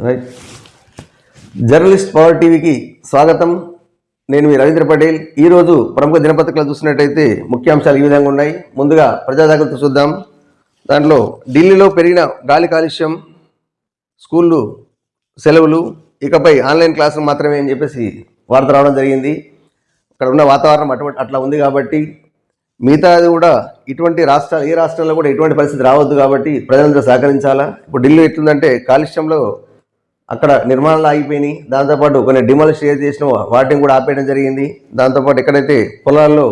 Right. Journalist power టీవీకి స్వాగతం. నేను మీ రవీంద్ర పటేల్. ఈరోజు ప్రముఖ దినపత్రికలు చూసినట్టయితే ముఖ్యాంశాలు ఈ విధంగా ఉన్నాయి. ముందుగా ప్రజా జాగ్రత్త చూద్దాం. దాంట్లో ఢిల్లీలో పెరిగిన గాలి కాలుష్యం, స్కూళ్ళు సెలవులు, ఇకపై ఆన్లైన్ క్లాసులు మాత్రమే అని చెప్పేసి వార్త రావడం జరిగింది. అక్కడ ఉన్న వాతావరణం అట్లా ఉంది కాబట్టి మిగతాది కూడా ఇటువంటి రాష్ట్రాలు ఏ రాష్ట్రంలో కూడా ఇటువంటి పరిస్థితి రావద్దు కాబట్టి ప్రజలందరూ సహకరించాలా. ఇప్పుడు ఢిల్లీ ఎట్లుందంటే కాలుష్యంలో అక్కడ నిర్మాణాలు ఆగిపోయినాయి. దాంతోపాటు కొన్ని డిమాలిష్ చేసిన వాటిని కూడా ఆపేయడం జరిగింది. దాంతోపాటు ఎక్కడైతే పొలాల్లో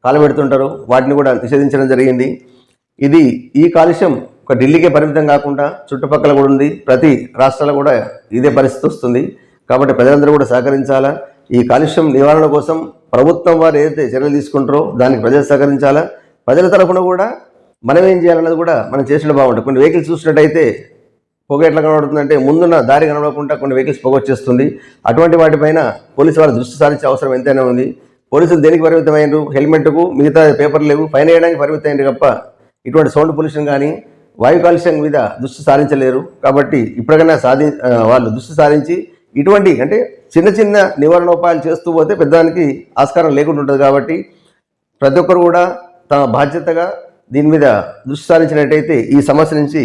కాలబెడుతుంటారో వాటిని కూడా నిషేధించడం జరిగింది. ఈ కాలుష్యం ఒక ఢిల్లీకే పరిమితం కాకుండా చుట్టుపక్కల కూడా ఉంది. ప్రతి రాష్ట్రాల్లో కూడా ఇదే పరిస్థితి వస్తుంది. కాబట్టి ప్రజలందరూ కూడా సహకరించాలా. ఈ కాలుష్యం నివారణ కోసం ప్రభుత్వం వారు ఏదైతే చర్యలు తీసుకుంటారో దానికి ప్రజలు సహకరించాలా. ప్రజల తరఫున కూడా మనం ఏం చేయాలన్నది కూడా మనం చేసిన బాగుంటుంది. కొన్ని వెహికల్స్ చూసినట్టయితే పొగ ఎట్లా కనబడుతుందంటే ముందున్న దారి కనబడకుండా కొన్ని వెహికల్స్ పొగ వచ్చేస్తుంది. అటువంటి వాటిపైన పోలీసు వారు దృష్టి సారించే అవసరం ఎంతైనా ఉంది. పోలీసులు దేనికి పరిమితమైనరు? హెల్మెట్కు, మిగతా పేపర్లు లేవు, ఫైన్ వేయడానికి పరిమితమైనరు తప్ప ఇటువంటి సౌండ్ పొల్యూషన్ కానీ వాయు కాలుష్యం మీద దృష్టి సారించలేరు. కాబట్టి ఇప్పటికైనా వాళ్ళు దృష్టి సారించి ఇటువంటి అంటే చిన్న చిన్న నివారణోపాయాలు చేస్తూ పోతే పెద్దదానికి ఆస్కారం లేకుండా ఉంటుంది. కాబట్టి ప్రతి ఒక్కరు కూడా తమ బాధ్యతగా దీని మీద దృష్టి సారించినట్టయితే ఈ సమస్య నుంచి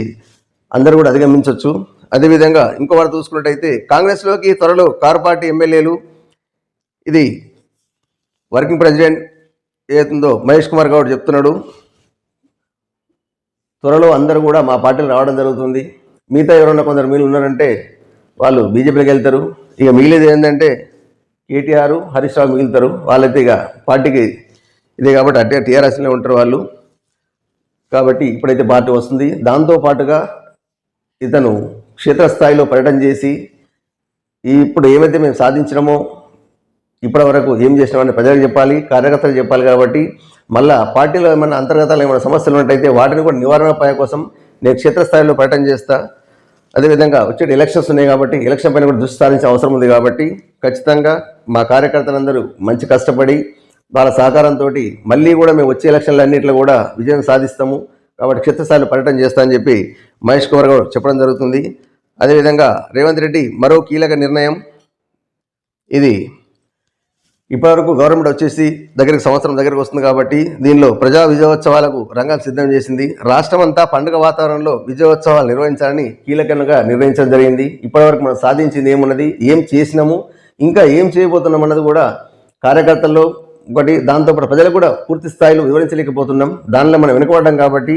అందరూ కూడా అధిగమించవచ్చు. అదేవిధంగా ఇంకో వారు చూసుకున్నట్టయితే కాంగ్రెస్లోకి త్వరలో కారు పార్టీ ఎమ్మెల్యేలు, ఇది వర్కింగ్ ప్రెసిడెంట్ ఏతుందో మహేష్ కుమార్ గౌడ్ చెప్తున్నాడు. త్వరలో అందరూ కూడా మా పార్టీలు రావడం జరుగుతుంది. మిగతా ఎవరన్నా కొందరు మీరు ఉన్నారంటే వాళ్ళు బీజేపీలోకి వెళ్తారు. ఇక మిగిలేది ఏంటంటే కేటీఆర్, హరీష్ రావు మిగులుతారు. వాళ్ళైతే ఇక పార్టీకి ఇదే కాబట్టి అట్టే టీఆర్ఎస్లో ఉంటారు వాళ్ళు. కాబట్టి ఇప్పుడైతే పార్టీ వస్తుంది. దాంతోపాటుగా ఇతను క్షేత్రస్థాయిలో పర్యటన చేసి ఇప్పుడు ఏమైతే మేము సాధించినామో ఇప్పటి వరకు ఏం చేసినామని ప్రజలకు చెప్పాలి, కార్యకర్తలు చెప్పాలి. కాబట్టి మళ్ళా పార్టీలో ఏమైనా అంతర్గతాలు ఏమైనా సమస్యలు ఉన్నట్టయితే వాటిని కూడా నివారణోపాయ కోసం నేను క్షేత్రస్థాయిలో పర్యటన చేస్తా. అదేవిధంగా వచ్చే ఎలక్షన్స్ ఉన్నాయి కాబట్టి ఎలక్షన్ పైన కూడా దృష్టి సారించే అవసరం ఉంది. కాబట్టి ఖచ్చితంగా మా కార్యకర్తలందరూ మంచి కష్టపడి వాళ్ళ సహకారంతో మళ్ళీ కూడా మేము వచ్చే ఎలక్షన్లన్నింటిలో కూడా విజయం సాధిస్తాము. కాబట్టి క్షేత్రస్థాయిలో పర్యటన చేస్తామని చెప్పి మహేష్ కుమార్ గౌడ్ చెప్పడం జరుగుతుంది. అదేవిధంగా రేవంత్ రెడ్డి మరో కీలక నిర్ణయం. ఇది ఇప్పటివరకు గవర్నమెంట్ వచ్చేసి సంవత్సరం దగ్గరికి వస్తుంది కాబట్టి దీనిలో ప్రజా విజయోత్సవాలకు రంగాలు సిద్ధం చేసింది. రాష్ట్రం అంతా పండుగ వాతావరణంలో విజయోత్సవాలు నిర్వహించాలని కీలకంగా నిర్ణయించడం జరిగింది. ఇప్పటివరకు మనం సాధించింది ఏమున్నది, ఏం చేసినాము, ఇంకా ఏం చేయబోతున్నాం అన్నది కూడా కార్యకర్తల్లో ఒకటి, దాంతోపాటు ప్రజలకు కూడా పూర్తి స్థాయిలో వివరించలేకపోతున్నాం. దానిలో మనం వెనుకబడ్డాం. కాబట్టి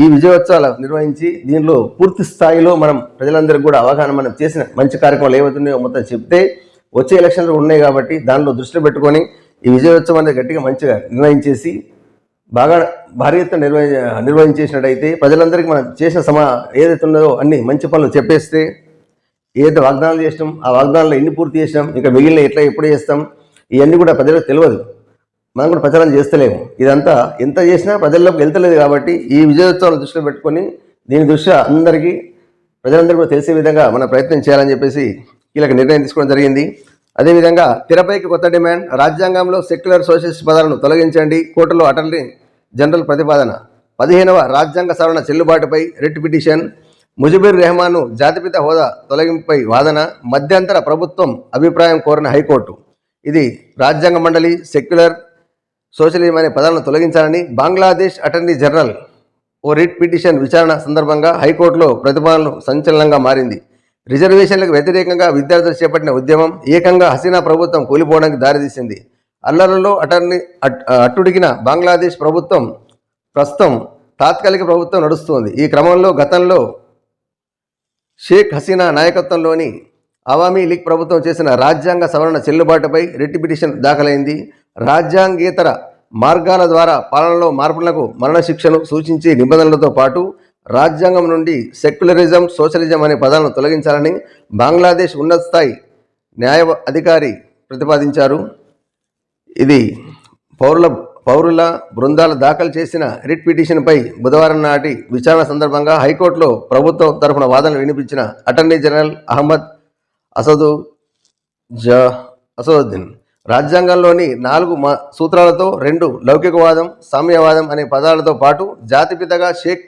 ఈ విజయోత్సవాలు నిర్వహించి దీనిలో పూర్తి స్థాయిలో మనం ప్రజలందరికీ కూడా అవగాహన మనం చేసిన మంచి కార్యక్రమాలు ఏమవుతున్నాయో మొత్తం చెప్తే వచ్చే ఎలక్షన్లు ఉన్నాయి కాబట్టి దానిలో దృష్టిలో పెట్టుకొని ఈ విజయోత్సవం అనేది గట్టిగా మంచిగా నిర్ణయించేసి బాగా భారీ ఎత్తున నిర్వహించేసినట్టయితే ప్రజలందరికీ మనం చేసిన ఏదైతే ఉన్నదో అన్ని మంచి పనులు చెప్పేస్తే ఏదైతే వాగ్దానాలు చేసినాం ఆ వాగ్దానాలు ఎన్ని పూర్తి చేసినాం, ఇంకా మిగిలిన ఎప్పుడు చేస్తాం, ఇవన్నీ కూడా ప్రజలకు తెలియదు. మనం కూడా ప్రచారం చేస్తలేము. ఇదంతా ఎంత చేసినా ప్రజల్లోకి వెళ్తలేదు. కాబట్టి ఈ విజయోత్సవాలు దృష్టిలో పెట్టుకొని దీని దృష్ట్యా ప్రజలందరికీ కూడా తెలిసే విధంగా మనం ప్రయత్నం చేయాలని చెప్పేసి కీలక నిర్ణయం తీసుకోవడం జరిగింది. అదేవిధంగా తెరపైకి కొత్త డిమాండ్. రాజ్యాంగంలో సెక్యులర్ సోషలిస్ట్ పదాలను తొలగించండి, కోర్టులో అటార్నీ జనరల్ ప్రతిపాదన. 15వ రాజ్యాంగ సవరణ చెల్లుబాటుపై రిట్ పిటిషన్. ముజిబుర్ రెహమాన్ను జాతిపిత హోదా తొలగింపుపై వాదన. మధ్యంతర ప్రభుత్వం అభిప్రాయం కోరిన హైకోర్టు. ఇది రాజ్యాంగ మండలి సెక్యులర్ సోషలిజం అనే పదాలను తొలగించాలని బంగ్లాదేశ్ అటార్నీ జనరల్ ఓ రిట్ పిటిషన్ విచారణ సందర్భంగా హైకోర్టులో ప్రతిపాదనలు సంచలనంగా మారింది. రిజర్వేషన్లకు వ్యతిరేకంగా విద్యార్థులు చేపట్టిన ఉద్యమం ఏకంగా హసీనా ప్రభుత్వం కూలిపోవడానికి దారితీసింది. అల్లర్లలో అట్టుడిగిన బంగ్లాదేశ్ ప్రభుత్వం ప్రస్తుతం తాత్కాలిక ప్రభుత్వం నడుస్తోంది. ఈ క్రమంలో గతంలో షేక్ హసీనా నాయకత్వంలోని అవామీ లీగ్ ప్రభుత్వం చేసిన రాజ్యాంగ సవరణ చెల్లుబాటుపై రిట్ పిటిషన్ దాఖలైంది. రాజ్యాంగేతర మార్గాల ద్వారా పాలనలో మార్పులకు మరణశిక్షను సూచించే నిబంధనలతో పాటు రాజ్యాంగం నుండి సెక్యులరిజం, సోషలిజం అనే పదాలను తొలగించాలని బంగ్లాదేశ్ ఉన్నత స్థాయి న్యాయ అధికారి ప్రతిపాదించారు. ఇది పౌరుల బృందాలు దాఖలు చేసిన రిట్ పిటిషన్పై బుధవారం నాటి విచారణ సందర్భంగా హైకోర్టులో ప్రభుత్వం తరఫున వాదనలు వినిపించిన అటార్నీ జనరల్ అహ్మద్ అసదుద్దీన్ రాజ్యాంగంలోని 4 సూత్రాలతో 2 లౌకికవాదం, సామ్యవాదం అనే పదాలతో పాటు జాతిపితగా షేక్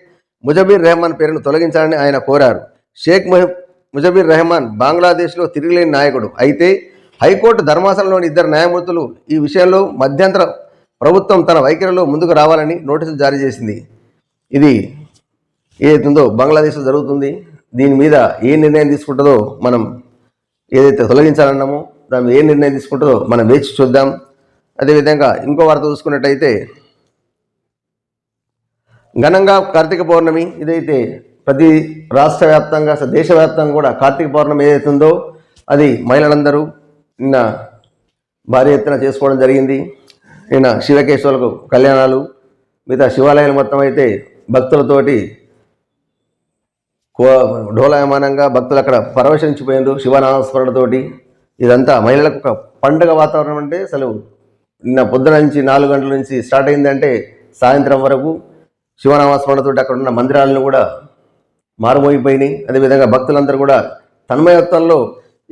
ముజిబుర్ రెహమాన్ పేరును తొలగించాలని ఆయన కోరారు. షేక్ ముజబిర్ రెహమాన్ బంగ్లాదేశ్లో తిరిగిలేని నాయకుడు. అయితే హైకోర్టు ధర్మాసనంలోని 2 న్యాయమూర్తులు ఈ విషయంలో మధ్యంతర ప్రభుత్వం తన వైఖరిలో ముందుకు రావాలని నోటీసులు జారీ చేసింది. ఇది ఏదైతుందో బంగ్లాదేశ్లో జరుగుతుంది. దీని మీద ఏ నిర్ణయం తీసుకుంటుందో, మనం ఏదైతే తొలగించాలన్నామో దాని మీద ఏ నిర్ణయం తీసుకుంటుందో మనం వేచి చూద్దాం. అదేవిధంగా ఇంకో వార్త చూసుకున్నట్టయితే ఘనంగా కార్తీక పౌర్ణమి. ఇదైతే ప్రతి రాష్ట్ర వ్యాప్తంగా దేశవ్యాప్తంగా కూడా కార్తీక పౌర్ణమి ఏదైతుందో అది మహిళలందరూ నిన్న భారీ ఎత్తున చేసుకోవడం జరిగింది. నిన్న శివకేశ్వరులకు కళ్యాణాలు, మిగతా శివాలయాలు మొత్తం అయితే భక్తులతోటి ఢోలాయమానంగా భక్తులు అక్కడ పరవశించిపోయిండ్రు శివనామస్మరణతోటి. ఇదంతా మహిళలకు ఒక పండుగ వాతావరణం. అంటే అసలు నిన్న పొద్దున నుంచి 4 గంటల నుంచి స్టార్ట్ అయిందంటే సాయంత్రం వరకు శివనామస్మరణతో అక్కడ ఉన్న మందిరాలను కూడా మారుమోగిపోయినాయి. అదేవిధంగా భక్తులందరూ కూడా తన్మయత్వంలో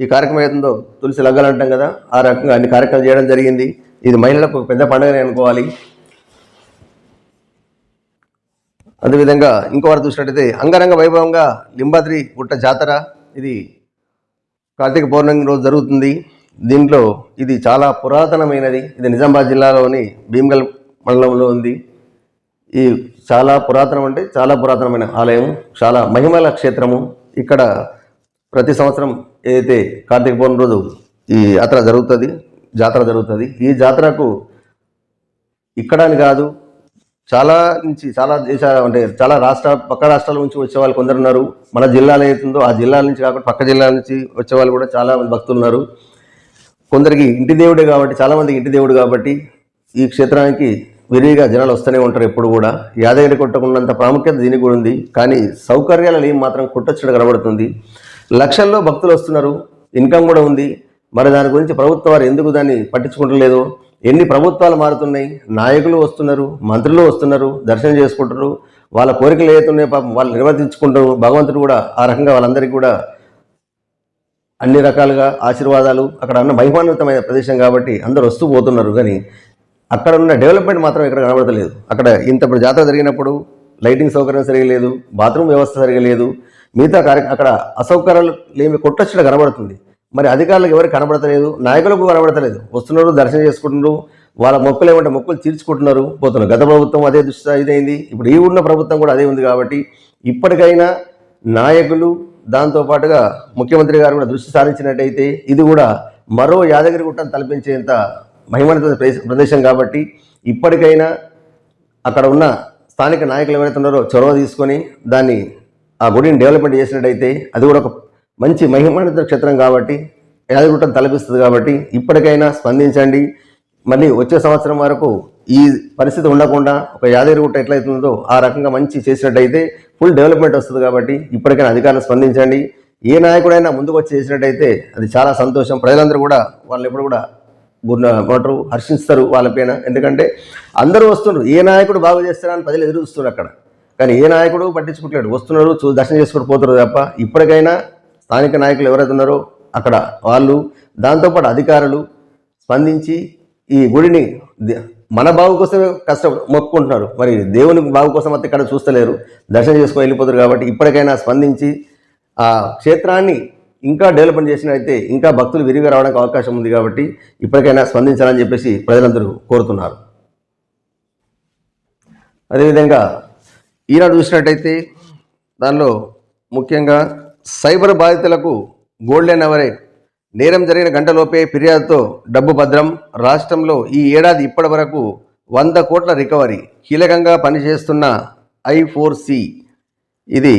ఈ కార్యక్రమం అవుతుందో తులసి లగ్గలు అంటాం కదా, ఆ రకంగా అన్ని కార్యక్రమాలు చేయడం జరిగింది. ఇది మహిళలకు ఒక పెద్ద పండుగనే అనుకోవాలి. అదేవిధంగా ఇంకో వారు చూసినట్టయితే అంగరంగ వైభవంగా లింబాద్రి గుట్ట జాతర ఇది కార్తీక పౌర్ణమి రోజు జరుగుతుంది. దీంట్లో ఇది చాలా పురాతనమైనది. ఇది నిజామాబాద్ జిల్లాలోని భీమ్గల్ మండలంలో ఉంది. ఈ చాలా పురాతనం, అంటే చాలా పురాతనమైన ఆలయం, చాలా మహిమల క్షేత్రము. ఇక్కడ ప్రతి సంవత్సరం ఏదైతే కార్తీక పౌర్ణమి రోజు ఈ జాతర జరుగుతుంది. ఈ జాతరకు ఇక్కడని కాదు, చాలా దేశాల, అంటే చాలా పక్క రాష్ట్రాల నుంచి వచ్చే వాళ్ళు కొందరు ఉన్నారు. మన జిల్లాలో అవుతుందో ఆ జిల్లాల నుంచి కాకుండా పక్క జిల్లాల నుంచి వచ్చే వాళ్ళు కూడా చాలా మంది భక్తులు ఉన్నారు. కొందరికి ఇంటి దేవుడే కాబట్టి, చాలామందికి ఇంటి దేవుడు కాబట్టి ఈ క్షేత్రానికి విరివిగా జనాలు వస్తూనే ఉంటారు ఎప్పుడు కూడా. యాదగిరి కొట్టకున్నంత ప్రాముఖ్యత దీనికి కూడా ఉంది. కానీ సౌకర్యాలు ఏం మాత్రం కొట్టొచ్చడం కనబడుతుంది. లక్షల్లో భక్తులు వస్తున్నారు, ఇన్కమ్ కూడా ఉంది. మరి దాని గురించి ప్రభుత్వం వారు ఎందుకు దాన్ని పట్టించుకుంటలేదు? ఎన్ని ప్రభుత్వాలు మారుతున్నాయి, నాయకులు వస్తున్నారు, మంత్రులు వస్తున్నారు, దర్శనం చేసుకుంటారు, వాళ్ళ కోరికలు ఏతున్నాయి పాపం వాళ్ళు నిర్వర్తించుకుంటారు. భగవంతుడు కూడా ఆ రకంగా వాళ్ళందరికీ కూడా అన్ని రకాలుగా ఆశీర్వాదాలు. అక్కడ ఉన్న మహిమాన్వితమైన ప్రదేశం కాబట్టి అందరూ వస్తూ పోతున్నారు. కానీ అక్కడ ఉన్న డెవలప్మెంట్ మాత్రం ఇక్కడ కనబడతలేదు. అక్కడ ఇంతప్పుడు జాతర జరిగినప్పుడు లైటింగ్ సౌకర్యం సరిగా లేదు, బాత్రూమ్ వ్యవస్థ సరిగా లేదు, మిగతా అక్కడ అసౌకర్యాలు లేమి కొట్టొచ్చడం కనబడుతుంది. మరి అధికారులకు ఎవరికి కనబడతలేదు, నాయకులకు కనబడతలేదు. వస్తున్నారు, దర్శనం చేసుకుంటున్నారు, వాళ్ళ మొక్కులు ఏమంటే మొక్కులు తీర్చుకుంటున్నారు, పోతున్నారు. గత ప్రభుత్వం అదే ఇదైంది, ఇప్పుడు ఈ ఉన్న ప్రభుత్వం కూడా అదే ఉంది. కాబట్టి ఇప్పటికైనా నాయకులు దాంతోపాటుగా ముఖ్యమంత్రి గారు కూడా దృష్టి సారించినట్టయితే ఇది కూడా మరో యాదగిరి గుట్టను తలపించేంత మహిమాన్విత ప్రదేశం కాబట్టి ఇప్పటికైనా అక్కడ ఉన్న స్థానిక నాయకులు ఎవరైతే ఉన్నారో చొరవ తీసుకొని దాన్ని ఆ గుడిని డెవలప్మెంట్ చేసినట్టయితే అది కూడా ఒక మంచి మహిమాన్విత క్షేత్రం కాబట్టి యాదగిరిగుట్టను తలపిస్తుంది. కాబట్టి ఇప్పటికైనా స్పందించండి. మళ్ళీ వచ్చే సంవత్సరం వరకు ఈ పరిస్థితి ఉండకుండా ఒక యాదగిరిగుట్ట ఎట్లయితుందో ఆ రకంగా మంచి చేసినట్టయితే ఫుల్ డెవలప్మెంట్ వస్తుంది. కాబట్టి ఇప్పటికైనా అధికారులు స్పందించండి. ఏ నాయకుడైనా ముందుకు వచ్చి చేసినట్టయితే అది చాలా సంతోషం. ప్రజలందరూ కూడా వాళ్ళు ఎప్పుడు కూడా హర్షిస్తారు వాళ్ళ పైన. ఎందుకంటే అందరూ వస్తున్నారు, ఏ నాయకుడు బాగు చేస్తారని ప్రజలు ఎదురు చూస్తున్నారు అక్కడ. కానీ ఏ నాయకుడు పట్టించుకుంటలేడు, వస్తున్నారు, దర్శనం చేసుకుని పోతున్నారు తప్ప. ఇప్పటికైనా స్థానిక నాయకులు ఎవరైతే ఉన్నారో అక్కడ వాళ్ళు, దాంతోపాటు అధికారులు స్పందించి ఈ గుడిని మన బాగు కోసమే మొక్కుకుంటున్నారు. మరి దేవుని బాగు కోసం అయితే ఇక్కడ చూస్తలేరు, దర్శనం చేసుకొని వెళ్ళిపోతారు. కాబట్టి ఇప్పటికైనా స్పందించి ఆ క్షేత్రాన్ని ఇంకా డెవలప్మెంట్ చేసినట్టయితే ఇంకా భక్తులు విరివిగా రావడానికి అవకాశం ఉంది. కాబట్టి ఇప్పటికైనా స్పందించాలని చెప్పేసి ప్రజలందరూ కోరుతున్నారు. అదేవిధంగా ఈనాడు చూసినట్టయితే దానిలో ముఖ్యంగా సైబర్ బాధితులకు గోల్డెన్ అవరే, నేరం జరిగిన గంటలోపే ఫిర్యాదుతో డబ్బు భద్రం. రాష్ట్రంలో ఈ ఏడాది ఇప్పటి వరకు 100 కోట్ల రికవరీ. కీలకంగా పనిచేస్తున్న I4C. ఇది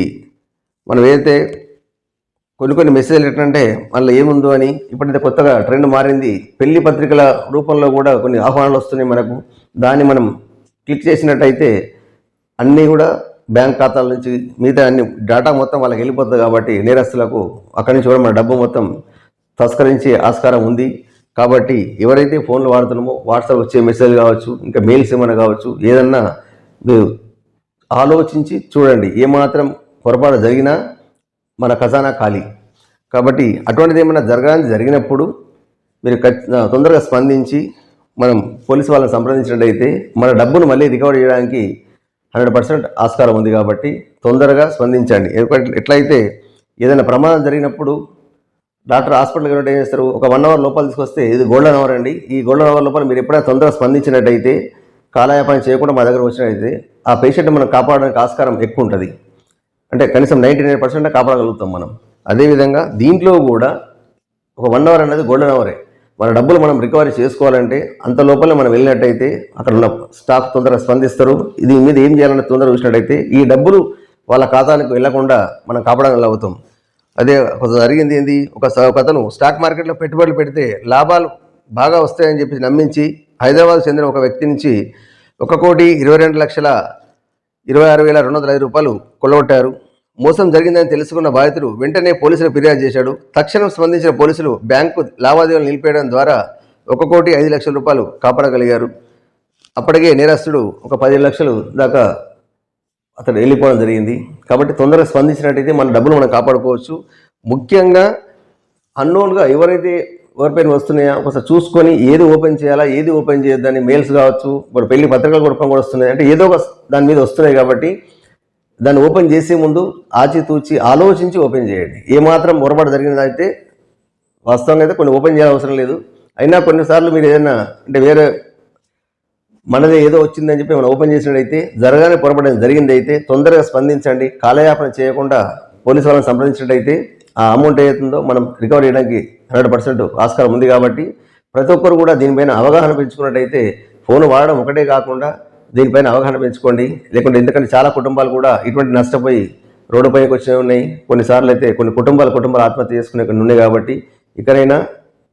మనం ఏదైతే కొన్ని మెసేజ్లు ఎట్లంటే మళ్ళీ ఏముందో అని ఇప్పుడైతే కొత్తగా ట్రెండ్ మారింది. పెళ్లి పత్రికల రూపంలో కూడా కొన్ని ఆహ్వానాలు వస్తున్నాయి మనకు. దాన్ని మనం క్లిక్ చేసినట్టయితే అన్నీ కూడా బ్యాంక్ ఖాతాల నుంచి మిగతా అన్ని డేటా మొత్తం వాళ్ళకి వెళ్ళిపోతుంది. కాబట్టి నేరస్తులకు అక్కడి నుంచి కూడా మన డబ్బు మొత్తం తస్కరించే ఆస్కారం ఉంది. కాబట్టి ఎవరైతే ఫోన్లు వాడుతున్నామో వాట్సాప్ వచ్చే మెసేజ్ కావచ్చు, ఇంకా మెయిల్స్ ఏమైనా కావచ్చు, ఏదన్నా మీరు ఆలోచించి చూడండి. ఏమాత్రం పొరపాటు జరిగినా మన ఖజానా ఖాళీ. కాబట్టి అటువంటిది ఏమైనా జరిగినప్పుడు మీరు తొందరగా స్పందించి మనం పోలీసు వాళ్ళని సంప్రదించినట్టయితే మన డబ్బును మళ్ళీ రికవర్ చేయడానికి 100% ఆస్కారం ఉంది. కాబట్టి తొందరగా స్పందించండి. ఎట్లయితే ఏదైనా ప్రమాదం జరిగినప్పుడు డాక్టర్ హాస్పిటల్కి వెళ్ళి ఏం చేస్తారు, ఒక 1 అవర్ లోపల తీసుకొస్తే ఇది గోల్డెన్ అవర్ అండి, ఈ గోల్డెన్ అవర్ లోపల మీరు ఎప్పుడైనా తొందరగా స్పందించినట్టయితే, కాలయాపన చేయకుండా మా దగ్గర వచ్చినట్టయితే ఆ పేషెంట్ని మనం కాపాడడానికి ఆస్కారం ఎక్కువ ఉంటుంది. అంటే కనీసం 99% కాపాడగలుగుతాం మనం. అదేవిధంగా దీంట్లో కూడా ఒక 1 అవర్ అనేది గోల్డెన్ అవరే. మన డబ్బులు మనం రికవరీ చేసుకోవాలంటే అంత లోపలే మనం వెళ్ళినట్టయితే అక్కడ ఉన్న స్టాఫ్ తొందరగా స్పందిస్తారు. దీని మీద ఏం చేయాలని తొందరగా చూసినట్టయితే ఈ డబ్బులు వాళ్ళ ఖాతానికి వెళ్లకుండా మనం కాపాడగలుగుతాం. అదే జరిగింది ఏంది, ఒక అతను స్టాక్ మార్కెట్లో పెట్టుబడులు పెడితే లాభాలు బాగా వస్తాయని చెప్పి నమ్మించి హైదరాబాద్ చెందిన ఒక వ్యక్తి నుంచి 1,22,26,205 రూపాయలు కొల్లగొట్టారు. మోసం జరిగిందని తెలుసుకున్న బాధితుడు వెంటనే పోలీసులకు ఫిర్యాదు చేశాడు. తక్షణం స్పందించిన పోలీసులు బ్యాంకు లావాదేవీలు నిలిపేయడం ద్వారా 1,05,00,000 రూపాయలు కాపాడగలిగారు. అప్పటికే నేరస్తుడు ఒక 10 లక్షలు దాకా అతడు వెళ్ళిపోవడం జరిగింది. కాబట్టి తొందరగా స్పందించినట్టయితే మన డబ్బులు మనం కాపాడుకోవచ్చు. ముఖ్యంగా అన్నోన్గా ఎవరిపైన వస్తున్నాయా ఒకసారి చూసుకొని ఏది ఓపెన్ చేయాలా ఏది ఓపెన్ చేయొద్దని మెయిల్స్ కావచ్చు, ఇప్పుడు పెళ్లి పత్రికల రూపం కూడా వస్తున్నాయి. అంటే ఏదో ఒక దాని మీద వస్తున్నాయి కాబట్టి దాన్ని ఓపెన్ చేసే ముందు ఆచితూచి ఆలోచించి ఓపెన్ చేయండి. ఏమాత్రం పొరపాటు జరిగినదైతే వాస్తవంగా అయితే కొన్ని ఓపెన్ చేయాల్సిన అవసరం లేదు. అయినా కొన్నిసార్లు మీరు ఏదైనా అంటే వేరే మనదే ఏదో వచ్చిందని చెప్పి మనం ఓపెన్ చేసినట్టయితే జరగానే పొరపాటు జరిగింది అయితే తొందరగా స్పందించండి. కాలయాపన చేయకుండా పోలీసు వాళ్ళని సంప్రదించినట్టయితే ఆ అమౌంట్ ఏదైతుందో మనం రికవర్ చేయడానికి 100% ఆస్కారం ఉంది. కాబట్టి ప్రతి ఒక్కరు కూడా దీనిపైన అవగాహన పెంచుకున్నట్టయితే ఫోన్ వాడడం ఒకటే కాకుండా దీనిపైన అవగాహన పెంచుకోండి. లేకుంటే ఎందుకంటే చాలా కుటుంబాలు కూడా ఇటువంటి నష్టపోయి రోడ్డుపైకి వచ్చినవి ఉన్నాయి. కొన్నిసార్లు అయితే కొన్ని కుటుంబాలు ఆత్మహత్య చేసుకునే కొన్ని ఉన్నాయి. కాబట్టి ఇకనైనా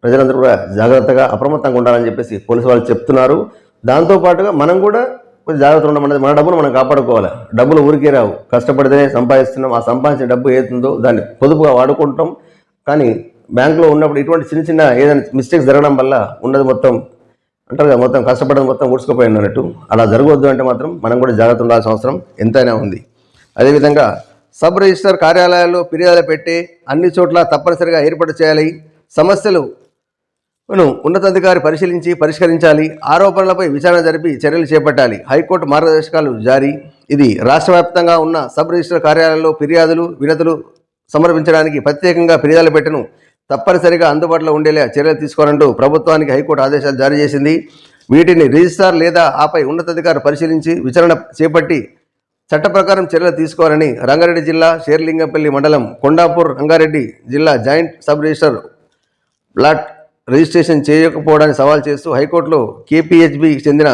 ప్రజలందరూ కూడా జాగ్రత్తగా అప్రమత్తంగా ఉండాలని చెప్పేసి పోలీసు వాళ్ళు చెప్తున్నారు. దాంతోపాటుగా మనం కూడా కొంచెం జాగ్రత్తగా ఉండమన్నది, మన డబ్బును మనం కాపాడుకోవాలి. డబ్బులు ఊరికే రావు, కష్టపడితేనే సంపాదిస్తున్నాం. ఆ సంపాదించిన డబ్బు ఏతుందో దాన్ని పొదుపుగా వాడుకుంటాం. కానీ బ్యాంకులో ఉన్నప్పుడు ఇటువంటి చిన్న ఏదైనా మిస్టేక్స్ జరగడం వల్ల ఉన్నది మొత్తం అంటారు కదా, మొత్తం కష్టపడడం మొత్తం ఊడ్చుకుపోయింది అన్నట్టు. అలా జరగవద్దు అంటే మాత్రం మనం కూడా జాగ్రత్త ఉండాల్సిన అవసరం ఎంతైనా ఉంది. అదేవిధంగా సబ్ రిజిస్టర్ కార్యాలయాల్లో ఫిర్యాదులు పెట్టి అన్ని చోట్ల తప్పనిసరిగా ఏర్పాటు చేయాలి. సమస్యలు ఉన్నతాధికారి పరిష్కరించాలి. ఆరోపణలపై విచారణ జరిపి చర్యలు చేపట్టాలి. హైకోర్టు మార్గదర్శకాలు జారీ. ఇది రాష్ట్ర వ్యాప్తంగా ఉన్న సబ్ రిజిస్టర్ కార్యాలయాల్లో ఫిర్యాదులు వినతులు సమర్పించడానికి ప్రత్యేకంగా ఫిర్యాదులు పెట్టను తప్పనిసరిగా అందుబాటులో ఉండేలా చర్యలు తీసుకోవాలంటూ ప్రభుత్వానికి హైకోర్టు ఆదేశాలు జారీ చేసింది. వీటిని రిజిస్ట్రార్ లేదా ఆపై ఉన్నతాధికారి పరిశీలించి విచారణ చేపట్టి చట్ట ప్రకారం చర్యలు తీసుకోవాలని రంగారెడ్డి జిల్లా షేర్లింగంపల్లి మండలం కొండాపూర్ రంగారెడ్డి జిల్లా joint sub register plot registration చేయకపోవడాన్ని సవాల్ చేస్తూ హైకోర్టులో కేపీహెచ్బికి చెందిన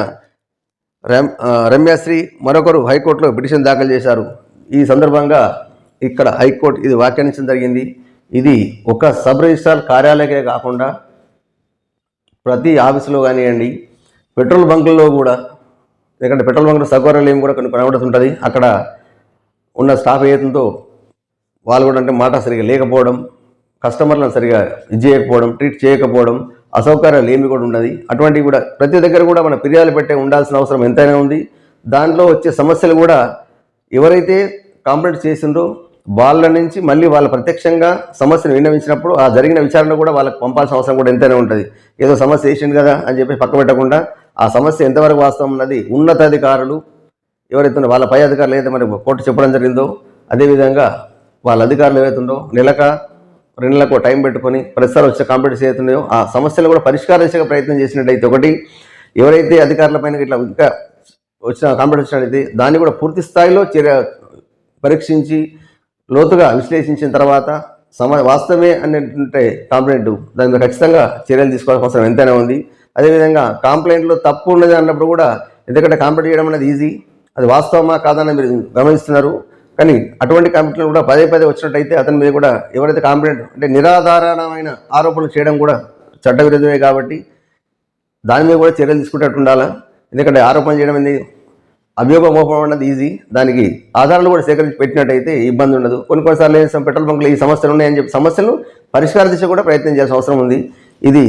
రమ్యశ్రీ మరొకరు హైకోర్టులో పిటిషన్ దాఖలు చేశారు. ఈ సందర్భంగా ఇక్కడ హైకోర్టు ఇది వ్యాఖ్యానించడం జరిగింది. ఇది ఒక సబ్ రిజిస్ట్రార్ కార్యాలయకే కాకుండా ప్రతి ఆఫీసులో కానివ్వండి, పెట్రోల్ బంకుల్లో కూడా, ఎందుకంటే పెట్రోల్ బంకులో సౌకర్యాలు కూడా కొన్ని కనబడుతుంటుంది. అక్కడ ఉన్న స్టాఫ్ ఏతుందో వాళ్ళు కూడా అంటే మాట సరిగా లేకపోవడం, కస్టమర్లను సరిగా చేయకపోవడం, ట్రీట్ చేయకపోవడం, అసౌకర్యాలు ఏమి కూడా ఉన్నది. అటువంటివి కూడా ప్రతి దగ్గర కూడా మన ఫిర్యాదులు పెట్టే ఉండాల్సిన అవసరం ఎంతైనా ఉంది. దాంట్లో వచ్చే సమస్యలు కూడా ఎవరైతే కంప్లైంట్ చేసిండ్రో వాళ్ళ నుంచి మళ్ళీ వాళ్ళ ప్రత్యక్షంగా సమస్యను విన్నవించినప్పుడు ఆ జరిగిన విచారణ కూడా వాళ్ళకి పంపాల్సిన అవసరం కూడా ఎంతైనా ఉంటుంది. ఏదో సమస్య వేసింది కదా అని చెప్పి పక్క పెట్టకుండా ఆ సమస్య ఎంతవరకు వాస్తవం ఉన్నది ఉన్నతాధికారులు ఎవరైతే వాళ్ళ పై అధికారులు ఏదైతే మరి కోర్టు చెప్పడం జరిగిందో అదేవిధంగా వాళ్ళ అధికారులు ఏవైతుందో నెలకు 2 నెలలకు టైం పెట్టుకొని ప్రతిసారి వచ్చే కంప్లైంట్స్ ఏవైతున్నాయో ఆ సమస్యలు కూడా పరిష్కరించే ప్రయత్నం చేసినట్టయితే, ఒకటి ఎవరైతే అధికారుల పైన ఇట్లా ఇంకా వచ్చిన కంప్లైంట్ వచ్చినట్టయితే దాన్ని కూడా పూర్తి స్థాయిలో పరీక్షించి లోతుగా విశ్లేషించిన తర్వాత వాస్తవమే అనేటువంటి కంప్లైంట్ దాని మీద ఖచ్చితంగా చర్యలు తీసుకోవాల్సిన అవసరం ఎంతైనా ఉంది. అదేవిధంగా కంప్లైంట్లో తప్పు ఉన్నది అన్నప్పుడు కూడా, ఎందుకంటే కంప్లైంట్ చేయడం అనేది ఈజీ, అది వాస్తవమా కాదని మీరు గమనిస్తున్నారు. కానీ అటువంటి కంప్లైంట్లు కూడా పదే వచ్చినట్టయితే అతని మీద కూడా ఎవరైతే కంప్లైంట్ అంటే నిరాధారణమైన ఆరోపణలు చేయడం కూడా చట్టవిరుద్ధమే. కాబట్టి దాని మీద కూడా చర్యలు తీసుకునేట్టు ఉండాలా. ఎందుకంటే ఆరోపణ చేయడం అనేది అభియోగం మోపడం అన్నది ఈజీ, దానికి ఆధారాలు కూడా సేకరించి పెట్టినట్టయితే ఇబ్బంది ఉండదు. కొన్నిసార్లు ఏం పెట్రోల్ బంకులు ఈ సమస్యలు ఉన్నాయని చెప్పి సమస్యలను పరిష్కార దిశ కూడా ప్రయత్నం చేయాల్సిన అవసరం ఉంది. ఇది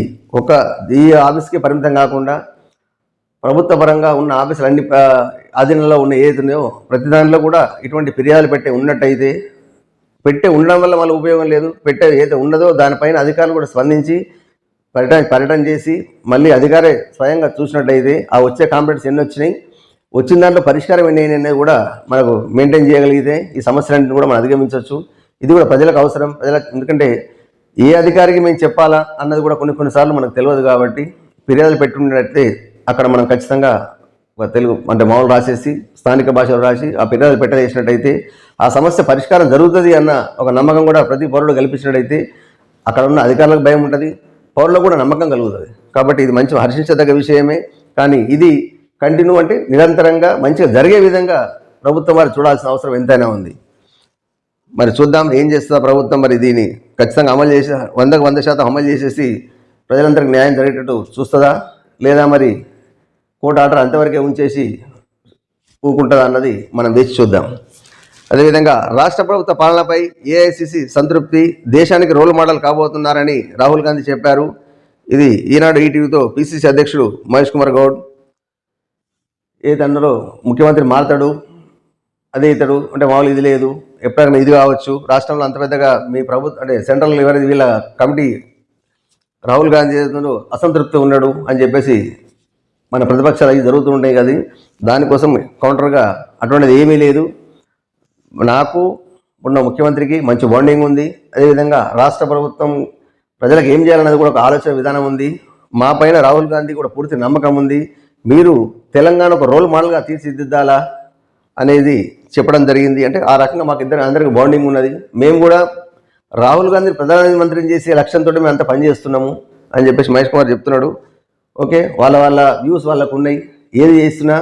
ఈ ఆఫీస్కి పరిమితం కాకుండా ప్రభుత్వ పరంగా ఉన్న ఆఫీసులు అన్ని ఆధీనంలో ఉన్న ఏదున్నాయో ప్రతి దానిలో కూడా ఇటువంటి ఫిర్యాదులు పెట్టే ఉండడం వల్ల మళ్ళీ ఉపయోగం లేదు. ఏదైతే ఉన్నదో దానిపైన అధికారులు కూడా స్పందించి పర్యటన చేసి మళ్ళీ అధికారే స్వయంగా చూసినట్టయితే ఆ వచ్చే కంప్లైంట్స్ ఎన్ని వచ్చిన దాంట్లో పరిష్కారం ఏంటి అనేది కూడా మనకు మెయింటైన్ చేయగలిగితే ఈ సమస్యలన్నింటినీ కూడా మనం అధిగమించవచ్చు. ఇది కూడా ప్రజలకు అవసరం. ఎందుకంటే ఏ అధికారికి మేము చెప్పాలా అన్నది కూడా కొన్నిసార్లు మనకు తెలియదు కాబట్టి ఫిర్యాదులు పెట్టుకున్నట్లయితే అక్కడ మనం ఖచ్చితంగా తెలుగు అంటే మామూలు రాసేసి స్థానిక భాషలో రాసి ఆ ఫిర్యాదులు పెట్టేసినట్టయితే ఆ సమస్య పరిష్కారం జరుగుతుంది అన్న ఒక నమ్మకం కూడా ప్రతి పౌరుడు కల్పించినట్టయితే అక్కడ ఉన్న అధికారులకు భయం ఉంటుంది, పౌరులకు కూడా నమ్మకం కలుగుతుంది. కాబట్టి ఇది మంచి హర్షించదగ్గ విషయమే. కానీ ఇది కంటిన్యూ అంటే నిరంతరంగా మంచిగా జరిగే విధంగా ప్రభుత్వం వారు చూడాల్సిన అవసరం ఎంతైనా ఉంది. మరి చూద్దాం ఏం చేస్తుందా ప్రభుత్వం. మరి దీన్ని ఖచ్చితంగా అమలు చేసి 100% అమలు చేసేసి ప్రజలందరికీ న్యాయం జరిగేటట్టు చూస్తుందా, లేదా మరి కోర్టు ఆర్డర్ అంతవరకే ఉంచేసి ఊకుంటుందా అన్నది మనం వేచి చూద్దాం. అదేవిధంగా రాష్ట్ర ప్రభుత్వ పాలనపై ఏఐసిసి సంతృప్తి, దేశానికి రోల్ మోడల్ కాబోతున్నారని రాహుల్ గాంధీ చెప్పారు. ఇది ఈనాడు ఈటీవీతో పిసిసి అధ్యక్షుడు మహేష్ కుమార్ గౌడ్ ఏదన్నారో ముఖ్యమంత్రి మారుతాడు, అదే ఇతడు అంటే మామూలు ఇది లేదు, ఎప్పుడైనా ఇది కావచ్చు, రాష్ట్రంలో అంత పెద్దగా మీ ప్రభుత్వం అంటే సెంట్రల్ ఎవరైతే వీళ్ళ కమిటీ రాహుల్ గాంధీ అసంతృప్తి ఉన్నాడు అని చెప్పేసి మన ప్రతిపక్షాలు అవి జరుగుతుంటాయి కదా, దానికోసం కౌంటర్గా అటువంటిది ఏమీ లేదు. నాకు ఉన్న ముఖ్యమంత్రికి మంచి బాండింగ్ ఉంది. అదేవిధంగా రాష్ట్ర ప్రభుత్వం ప్రజలకు ఏం చేయాలన్నది కూడా ఒక ఆలోచన విధానం ఉంది. మా పైన రాహుల్ గాంధీ కూడా పూర్తి నమ్మకం ఉంది. మీరు తెలంగాణ ఒక రోల్ మోడల్గా తీర్చిదిద్దాలా అనేది చెప్పడం జరిగింది. అంటే ఆ రకంగా మాకు అందరికీ బాండింగ్ ఉన్నది. మేము కూడా రాహుల్ గాంధీని ప్రధానమంత్రిని చేసే లక్ష్యంతో మేము అంత పనిచేస్తున్నాము అని చెప్పేసి మహేష్ కుమార్ చెప్తున్నాడు. ఓకే, వాళ్ళ వ్యూస్ వాళ్ళకు ఉన్నాయి. ఏది చేస్తున్నా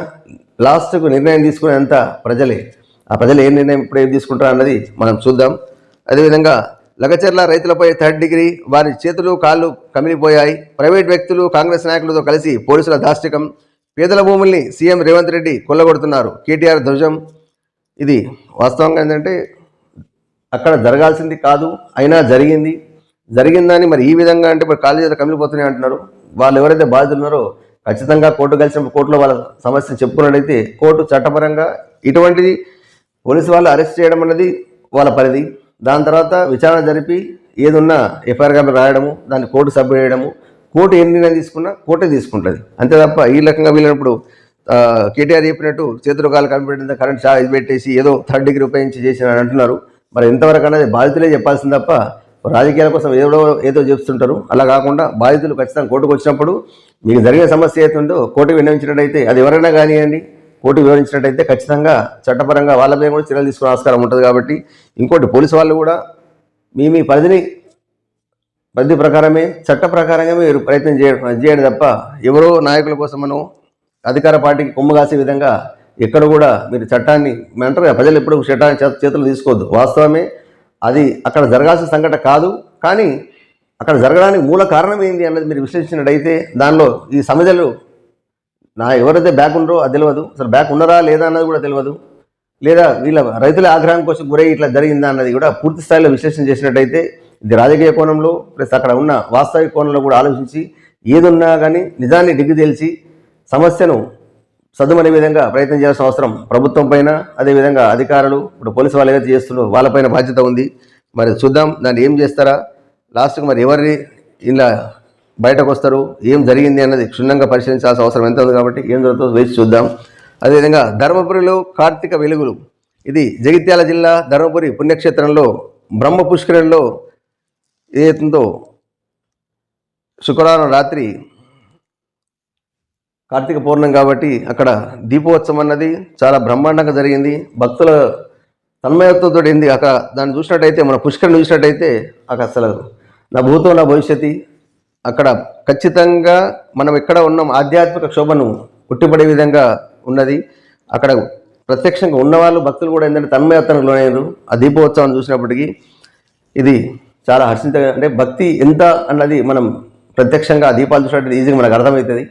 లాస్ట్కు నిర్ణయం తీసుకునేంత ప్రజలే. ఆ ప్రజలు ఏ నిర్ణయం ఇప్పుడు ఏం తీసుకుంటారు అన్నది మనం చూద్దాం. అదేవిధంగా లగచర్ల రైతులపై 3rd డిగ్రీ, వారి చేతులు కాళ్ళు కమిలిపోయాయి. ప్రైవేట్ వ్యక్తులు కాంగ్రెస్ నాయకులతో కలిసి పోలీసుల దాష్టికం, పేదల భూముల్ని సీఎం రేవంత్ రెడ్డి కొల్లగొడుతున్నారు. కేటీఆర్ ధ్వజం. ఇది వాస్తవంగా ఏంటంటే అక్కడ జరగాల్సింది కాదు, అయినా జరిగిందని మరి ఈ విధంగా అంటే ఇప్పుడు కాళ్ళు చేత కమిలిపోతున్నాయి అంటున్నారు. వాళ్ళు ఎవరైతే బాధితులు ఉన్నారో ఖచ్చితంగా కోర్టు కలిసినప్పుడు కోర్టులో వాళ్ళ సమస్యను చెప్పుకున్నట్టయితే కోర్టు చట్టపరంగా ఇటువంటిది పోలీసు వాళ్ళు అరెస్ట్ చేయడం అన్నది వాళ్ళ పరిధి. దాని తర్వాత విచారణ జరిపి ఏదున్నా ఎఫ్ఐఆర్ కాపీ రాయడము, దాన్ని కోర్టు సబ్మిట్ చేయడము, కోర్టు ఏ నిర్ణయం తీసుకున్నా కోర్టే తీసుకుంటుంది. అంతే తప్ప ఈ రకంగా వీళ్ళినప్పుడు కేటీఆర్ చెప్పినట్టు చేతులు కాలు కనిపెట్టిన కరెంట్ ఇది పెట్టేసి ఏదో 3rd డిగ్రీ ఉపయోగించి చేసిన అంటున్నారు. మరి ఎంతవరకు అన్నది బాధితులే చెప్పాల్సింది తప్ప రాజకీయాల కోసం ఏదో చెప్తుంటారు. అలా కాకుండా బాధితులు ఖచ్చితంగా కోర్టుకు వచ్చినప్పుడు మీకు జరిగిన సమస్య ఏతుందో కోర్టుకు విన్నవించినట్టయితే అది ఎవరైనా కానివ్వండి, కోర్టు వివరించినట్టయితే ఖచ్చితంగా చట్టపరంగా వాళ్ళ మీద కూడా చర్యలు తీసుకునే ఆస్కారం ఉంటుంది. కాబట్టి ఇంకోటి పోలీసు వాళ్ళు కూడా మీ పరిధి ప్రకారమే చట్ట ప్రకారంగా మీరు ప్రయత్నం చేయండి తప్ప ఎవరో నాయకుల కోసం మనం అధికార పార్టీకి కొమ్ము కాసే విధంగా ఎక్కడ కూడా మీరు చట్టాన్ని అంటారు కదా, ప్రజలు ఎప్పుడు చట్టాన్ని చేతులు తీసుకోవద్దు. వాస్తవమే అది అక్కడ జరగాల్సిన సంఘటన కాదు, కానీ అక్కడ జరగడానికి మూల కారణం ఏంటి అన్నది మీరు విశ్లేషించినట్టయితే దానిలో ఈ సమస్యలు ఎవరైతే బ్యాక్ ఉన్నారో అది తెలియదు, అసలు బ్యాక్ ఉన్నారా లేదా అన్నది కూడా తెలియదు, లేదా వీళ్ళ రైతుల ఆగ్రహం కోసం గురై ఇట్లా జరిగిందా అన్నది కూడా పూర్తి స్థాయిలో విశ్లేషణ చేసినట్టయితే ఇది రాజకీయ కోణంలో ప్లస్ అక్కడ ఉన్న వాస్తవిక కోణంలో కూడా ఆలోచించి ఏదున్నా కానీ నిజాన్ని డిగ్గి తెలిసి సమస్యను సద్దుమనే విధంగా ప్రయత్నం చేయాల్సిన అవసరం ప్రభుత్వం పైన, అదేవిధంగా అధికారులు ఇప్పుడు పోలీసు వాళ్ళు ఏదైతే చేస్తున్నారో వాళ్ళపైన బాధ్యత ఉంది. మరి చూద్దాం దాన్ని ఏం చేస్తారా, లాస్ట్కి మరి ఎవరి ఇలా బయటకు వస్తారు, ఏం జరిగింది అన్నది క్షుణ్ణంగా పరిశీలించాల్సిన అవసరం ఎంత ఉంది. కాబట్టి ఏం జరుగుతుందో వేచి చూద్దాం. అదేవిధంగా ధర్మపురిలో కార్తీక వెలుగులు. ఇది జగిత్యాల జిల్లా ధర్మపురి పుణ్యక్షేత్రంలో బ్రహ్మ పుష్కరంలో ఏదైతుందో శుక్రవారం రాత్రి కార్తీక పౌర్ణమి కాబట్టి అక్కడ దీపోత్సవం అన్నది చాలా బ్రహ్మాండంగా జరిగింది. భక్తుల తన్మయత్వంతో ఏంది అక్కడ దాన్ని చూసినట్టయితే మన పుష్కరం చూసినట్టయితే అక్కడ అసలు నా భూతో నా భవిష్యత్తు అక్కడ ఖచ్చితంగా మనం ఎక్కడ ఉన్నాం ఆధ్యాత్మిక శోభను పుట్టిపడే విధంగా ఉన్నది. అక్కడ ప్రత్యక్షంగా ఉన్నవాళ్ళు భక్తులు కూడా ఏంటంటే తన్మయత్వానికి లోనయ్యారు ఆ దీపోత్సవాన్ని చూసినప్పటికీ. ఇది చాలా అంటే భక్తి ఎంత అన్నది మనం ప్రత్యక్షంగా ఆ దీపాలు చూసినట్టు ఈజీగా మనకు అర్థమవుతుంది.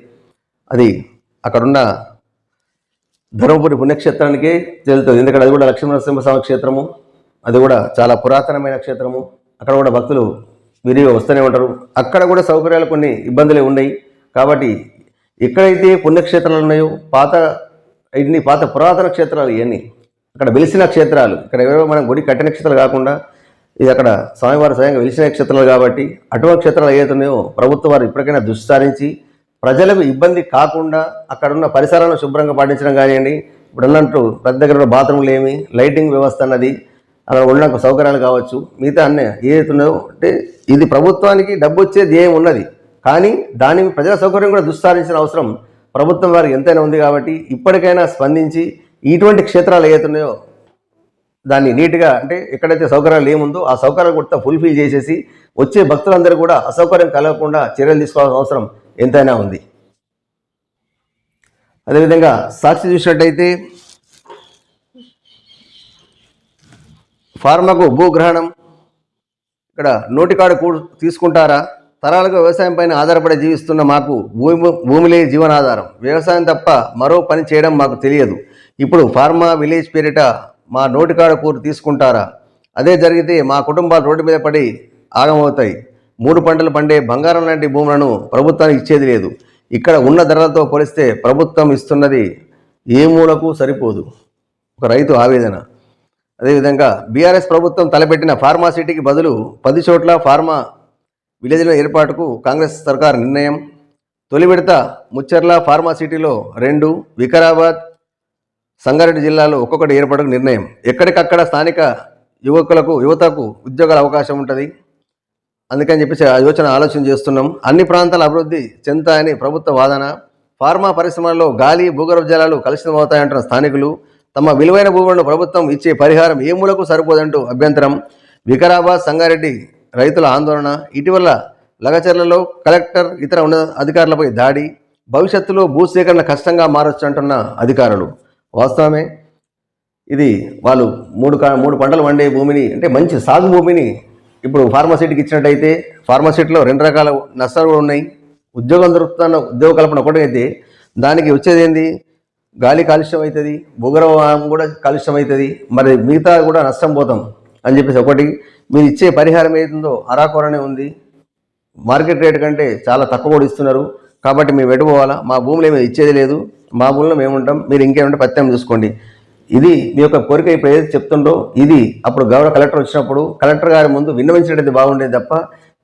అది అక్కడున్న ధర్మపురి పుణ్యక్షేత్రానికే తెలుస్తుంది. ఎందుకంటే అది కూడా లక్ష్మీనరసింహస్వామి క్షేత్రము, అది కూడా చాలా పురాతనమైన క్షేత్రము. అక్కడ కూడా భక్తులు విరిగా వస్తూనే ఉంటారు. అక్కడ కూడా సౌకర్యాలు కొన్ని ఇబ్బందులే ఉన్నాయి. కాబట్టి ఎక్కడైతే పుణ్యక్షేత్రాలు ఉన్నాయో పాత పురాతన క్షేత్రాలు ఇవన్నీ అక్కడ వెలిసిన క్షేత్రాలు, ఇక్కడ ఎవరో మనం గుడి కట్టిన క్షేత్రాలు కాకుండా ఇది అక్కడ స్వామివారు స్వయంగా వెలిసిన క్షేత్రాలు కాబట్టి అటువంటి క్షేత్రాలు ఏవైతే ఉన్నాయో ప్రభుత్వం వారు ఇప్పటికైనా దృష్టి సారించి ప్రజలకు ఇబ్బంది కాకుండా అక్కడ ఉన్న పరిసరాలను శుభ్రంగా పాటించడం కానివ్వండి. ఇప్పుడు అన్నట్టు ప్రతి దగ్గర బాత్రూమ్లు ఏమి, లైటింగ్ వ్యవస్థ అన్నది అక్కడ ఉండడానికి సౌకర్యాలు కావచ్చు, మిగతా అన్నీ ఏదైతే ఉన్నదో అంటే ఇది ప్రభుత్వానికి డబ్బు వచ్చే ధ్యేయం ఉన్నది. కానీ దాని ప్రజల సౌకర్యం కూడా దుస్సారించిన అవసరం ప్రభుత్వం వారికి ఎంతైనా ఉంది. కాబట్టి ఇప్పటికైనా స్పందించి ఇటువంటి క్షేత్రాలు ఏవైతున్నాయో దాన్ని నీట్గా అంటే ఎక్కడైతే సౌకర్యాలు ఏముందో ఆ సౌకర్యాలు కూడా ఫుల్ఫిల్ చేసేసి వచ్చే భక్తులందరూ కూడా అసౌకర్యం కలగకుండా చర్యలు తీసుకోవాల్సిన అవసరం ఎంతైనా ఉంది. అదేవిధంగా సాక్షి చూసినట్టయితే ఫార్మాకు భూగ్రహణం, ఇక్కడ నోటికాడు తీసుకుంటారా? తరాలుగా వ్యవసాయం పైన ఆధారపడి జీవిస్తున్న మాకు భూమిలే జీవనాధారం. వ్యవసాయం తప్ప మరో పని చేయడం మాకు తెలియదు. ఇప్పుడు ఫార్మా విలేజ్ పేరిట మా నోటికాడ కూరు తీసుకుంటారా? అదే జరిగితే మా కుటుంబాలు రోడ్డు మీద పడి ఆగమవుతాయి. 3 పంటలు పండే బంగారం లాంటి భూములను ప్రభుత్వానికి ఇచ్చేది లేదు. ఇక్కడ ఉన్న ధరలతో పోలిస్తే ప్రభుత్వం ఇస్తున్నది ఏ మూలకు సరిపోదు. ఒక రైతు ఆవేదన. అదేవిధంగా బీఆర్ఎస్ ప్రభుత్వం తలపెట్టిన ఫార్మా సిటీకి బదులు 10 చోట్ల ఫార్మా విలేజ్ల ఏర్పాటుకు కాంగ్రెస్ సర్కార్ నిర్ణయం. తొలి విడత ముచ్చర్ల ఫార్మా సిటీలో 2, వికారాబాద్, సంగారెడ్డి జిల్లాలో ఒక్కొక్కటి ఏర్పాటుకు నిర్ణయం. ఎక్కడికక్కడ స్థానిక యువతకు ఉద్యోగాల అవకాశం ఉంటుంది. అందుకని చెప్పేసి ఆ యోచన ఆలోచన చేస్తున్నాం. అన్ని ప్రాంతాల అభివృద్ధి చెందుతాయని ప్రభుత్వ వాదన. ఫార్మా పరిశ్రమల్లో గాలి, భూగర్భ జలాలు కలుషితమవుతాయంటున్న స్థానికులు. తమ విలువైన భూములను ప్రభుత్వం ఇచ్చే పరిహారం ఏ మూలకు సరిపోదంటూ అభ్యంతరం. వికారాబాద్, సంగారెడ్డి రైతుల ఆందోళన. ఇటీవల లగచర్లలో కలెక్టర్, ఇతర ఉన్నత అధికారులపై దాడి. భవిష్యత్తులో భూసేకరణ కష్టంగా మారొచ్చు అంటున్న అధికారులు. వాస్తవమే. ఇది వాళ్ళు 3 పంటలు పండే భూమిని అంటే మంచి సాగు భూమిని ఇప్పుడు ఫార్మాసిటీకి ఇచ్చినట్టయితే ఫార్మాసిటీలో 2 రకాల నష్టాలు కూడా ఉన్నాయి. ఉద్యోగం దొరుకుతున్న ఉద్యోగ కల్పన ఒకటి అయితే దానికి వచ్చేది ఏంది? గాలి కాలుష్యం అవుతుంది, భూగర్భం కూడా కాలుష్యం అవుతుంది, మరి మిగతా కూడా నష్టం పోతాం అని చెప్పేసి ఒకటి. మీరు ఇచ్చే పరిహారం ఏతుందో అరాకొరనే ఉంది. మార్కెట్ రేట్ కంటే చాలా తక్కువ కూడా ఇస్తున్నారు. కాబట్టి మేము ఎటుపోవాలా? మా భూములు ఏమీ ఇచ్చేది లేదు, మా భూముల్లో మేము ఉంటాం, మీరు ఇంకేమంటే పత్యం చూసుకోండి. ఇది మీ యొక్క కోరిక ఇప్పుడు ఏదైతే చెప్తుండో ఇది అప్పుడు గౌరవ కలెక్టర్ వచ్చినప్పుడు కలెక్టర్ గారి ముందు విన్నవించినట్టయితే బాగుండేది తప్ప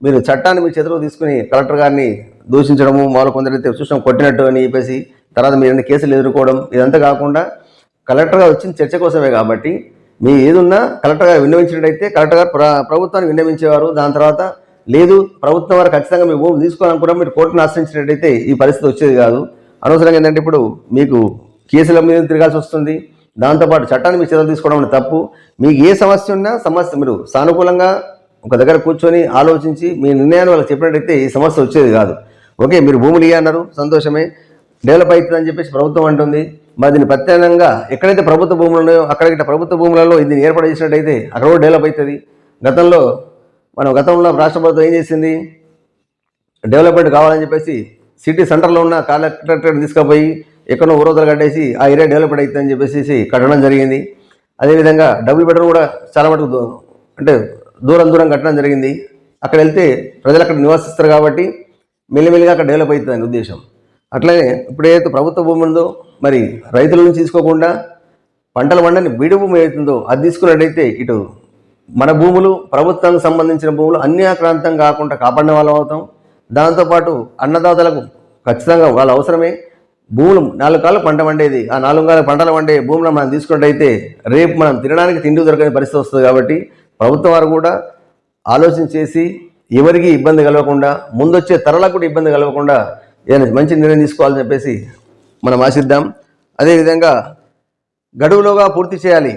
మీరు చట్టాన్ని మీ చేతిలో తీసుకుని కలెక్టర్ గారిని దూషించడము, మామూలు కొందరైతే చూసాం కొట్టినట్టు అని చెప్పేసి తర్వాత మీరు కేసులు ఎదుర్కోవడం, ఇదంతా కాకుండా కలెక్టర్ గారు వచ్చిన చర్చ కోసమే. కాబట్టి మీ ఏదున్నా కలెక్టర్ గారు విన్నవించినట్టయితే కలెక్టర్ గారు ప్రభుత్వాన్ని విన్నవించేవారు. దాని తర్వాత లేదు ప్రభుత్వం వారు ఖచ్చితంగా మీ భూమి తీసుకోవాలనుకున్నా మీరు కోర్టును ఆశ్రయించినట్టయితే ఈ పరిస్థితి వచ్చేది కాదు. అనవసరంగా ఏంటంటే ఇప్పుడు మీకు కేసుల మీద తిరగాల్సి వస్తుంది. దాంతోపాటు చట్టాన్ని మీ చేతులు తీసుకోవడం తప్పు. మీకు ఏ సమస్య ఉన్నా సమస్య మీరు సానుకూలంగా ఒక దగ్గర కూర్చొని ఆలోచించి మీ నిర్ణయాన్ని వాళ్ళకి చెప్పినట్టయితే ఈ సమస్య వచ్చేది కాదు. ఓకే, మీరు భూములు ఇవ్వన్నారు, సంతోషమే, డెవలప్ అవుతుందని చెప్పేసి ప్రభుత్వం అంటుంది. మరి దీన్ని ప్రత్యేకంగా ఎక్కడైతే ప్రభుత్వ భూములు ఉన్నాయో అక్కడ ప్రభుత్వ భూములలో ఇది ఏర్పాటు చేసినట్టయితే అక్కడ కూడా డెవలప్ అవుతుంది. గతంలో రాష్ట్ర ప్రభుత్వం ఏం చేసింది? డెవలప్మెంట్ కావాలని చెప్పేసి సిటీ సెంటర్లో ఉన్న కలెక్టరేట్ తీసుకుపోయి ఎక్కడో ఊరోదలు కట్టేసి ఆ ఏరియా డెవలప్మెంట్ అవుతుందని చెప్పేసి కట్టడం జరిగింది. అదేవిధంగా డబుల్ బెడ్రూమ్ కూడా చాలా మటుకు అంటే దూరం కట్టడం జరిగింది. అక్కడ వెళ్తే ప్రజలు అక్కడ నివసిస్తారు కాబట్టి మెల్లిమెల్లిగా అక్కడ డెవలప్ అవుతుందని ఉద్దేశం. అట్లనే ఇప్పుడు ఏదైతే ప్రభుత్వ భూమి ఉందో మరి రైతుల నుంచి తీసుకోకుండా పంటల పండని బీడు భూమి ఏదైతుందో అది తీసుకున్నట్టయితే ఇటు మన భూములు ప్రభుత్వానికి సంబంధించిన భూములు అన్యాక్రాంతం కాకుండా కాపాడిన వాళ్ళం అవుతాం. దాంతోపాటు అన్నదాతలకు ఖచ్చితంగా వాళ్ళ అవసరమే. భూములు 4 కాళ్ళు పంట పండేది, ఆ 4 కాళ్ళ పంటలు పండే భూములను మనం తీసుకున్నట్టయితే రేపు మనం తినడానికి తిండి దొరకని పరిస్థితి వస్తుంది. కాబట్టి ప్రభుత్వం వారు కూడా ఆలోచన చేసి ఎవరికి ఇబ్బంది కలగకుండా ముందొచ్చే తరలకు కూడా ఇబ్బంది కలగకుండా ఏదైనా మంచి నిర్ణయం తీసుకోవాలని చెప్పేసి మనం ఆశిద్దాం. అదేవిధంగా గడువులోగా పూర్తి చేయాలి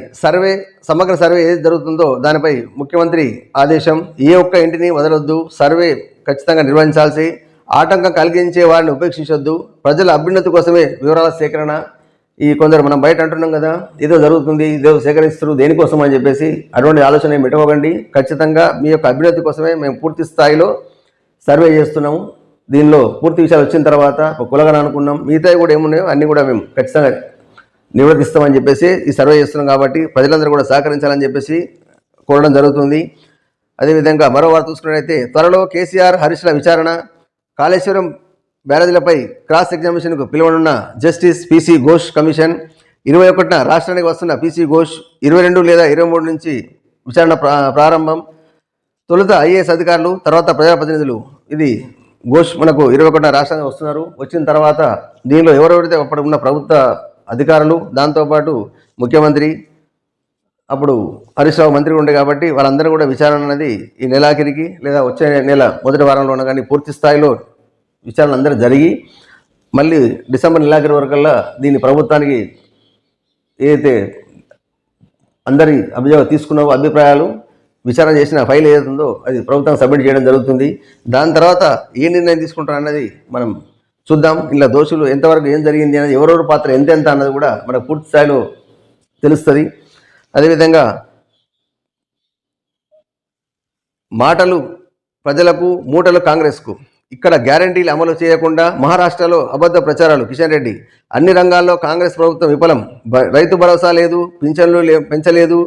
సమగ్ర సర్వే ఏది జరుగుతుందో దానిపై ముఖ్యమంత్రి ఆదేశం. ఏ ఒక్క ఇంటిని వదలొద్దు, సర్వే ఖచ్చితంగా నిర్వహించాల్సి, ఆటంకం కలిగించే వారిని ఉపేక్షించొద్దు, ప్రజల అభ్యున్నతి కోసమే వివరాల సేకరణ. ఈ కొందరు మనం బయట అంటున్నాం కదా ఏదో జరుగుతుంది, ఏదో సేకరిస్తారు దేనికోసం అని చెప్పేసి అటువంటి ఆలోచన ఏమి పెట్టుకోకండి. ఖచ్చితంగా మీ యొక్క అభ్యున్నతి కోసమే మేము పూర్తి స్థాయిలో సర్వే చేస్తున్నాము. దీనిలో పూర్తి విషయాలు వచ్చిన తర్వాత ఒక కులగన అనుకున్నాం, మిగతా కూడా ఏమున్నాయో అన్నీ కూడా మేము ఖచ్చితంగా నిర్వర్తిస్తామని చెప్పేసి ఈ సర్వే చేస్తున్నాం. కాబట్టి ప్రజలందరూ కూడా సహకరించాలని చెప్పేసి కోరడం జరుగుతుంది. అదేవిధంగా మరో వార్త చూసుకున్నట్లయితే త్వరలో కేసీఆర్, హరీష్ల విచారణ. కాళేశ్వరం బ్యారేజీలపై క్రాస్ ఎగ్జామినేషన్కు పిలువనున్న జస్టిస్ పిసి ఘోష్ కమిషన్. 21న రాష్ట్రానికి వస్తున్న పిసి ఘోష్ 22 లేదా 23 నుంచి విచారణ ప్రారంభం. తొలుత ఐఏఎస్ అధికారులు, తర్వాత ప్రజాప్రతినిధులు. ఇది ఘోష్ మనకు 21న రాష్ట్రానికి వస్తున్నారు. వచ్చిన తర్వాత దీనిలో ఎవరెవరైతే అప్పుడు ఉన్న ప్రభుత్వ అధికారులు, దాంతోపాటు ముఖ్యమంత్రి, అప్పుడు హరీష్ రావు మంత్రి ఉండే కాబట్టి వాళ్ళందరూ కూడా విచారణ అనేది ఈ నెలాఖరికి లేదా వచ్చే నెల మొదటి వారంలో ఉన్న కానీ పూర్తి స్థాయిలో విచారణ అందరూ జరిగి మళ్ళీ డిసెంబర్ నెలాఖరి వరకల్లా దీన్ని ప్రభుత్వానికి ఏదైతే అందరి తీసుకున్న అభిప్రాయాలు విచారణ చేసిన ఫైల్ ఏదైతుందో అది ప్రభుత్వం సబ్మిట్ చేయడం జరుగుతుంది. దాని తర్వాత ఏ నిర్ణయం తీసుకుంటారు అన్నది మనం చూద్దాం. ఇలా దోషులు ఎంతవరకు ఏం జరిగింది అనేది ఎవరెవరి పాత్ర ఎంతెంత అన్నది కూడా మనకు పూర్తి స్థాయిలో తెలుస్తుంది. అదేవిధంగా మాటలు ప్రజలకు, మూటలు కాంగ్రెస్కు. ఇక్కడ గ్యారంటీలు అమలు చేయకుండా మహారాష్ట్రలో అబద్ధ ప్రచారాలు. కిషన్ రెడ్డి, అన్ని రంగాల్లో కాంగ్రెస్ ప్రభుత్వం విఫలం. రైతు భరోసా లేదు, పింఛన్లు పెంచలేదు,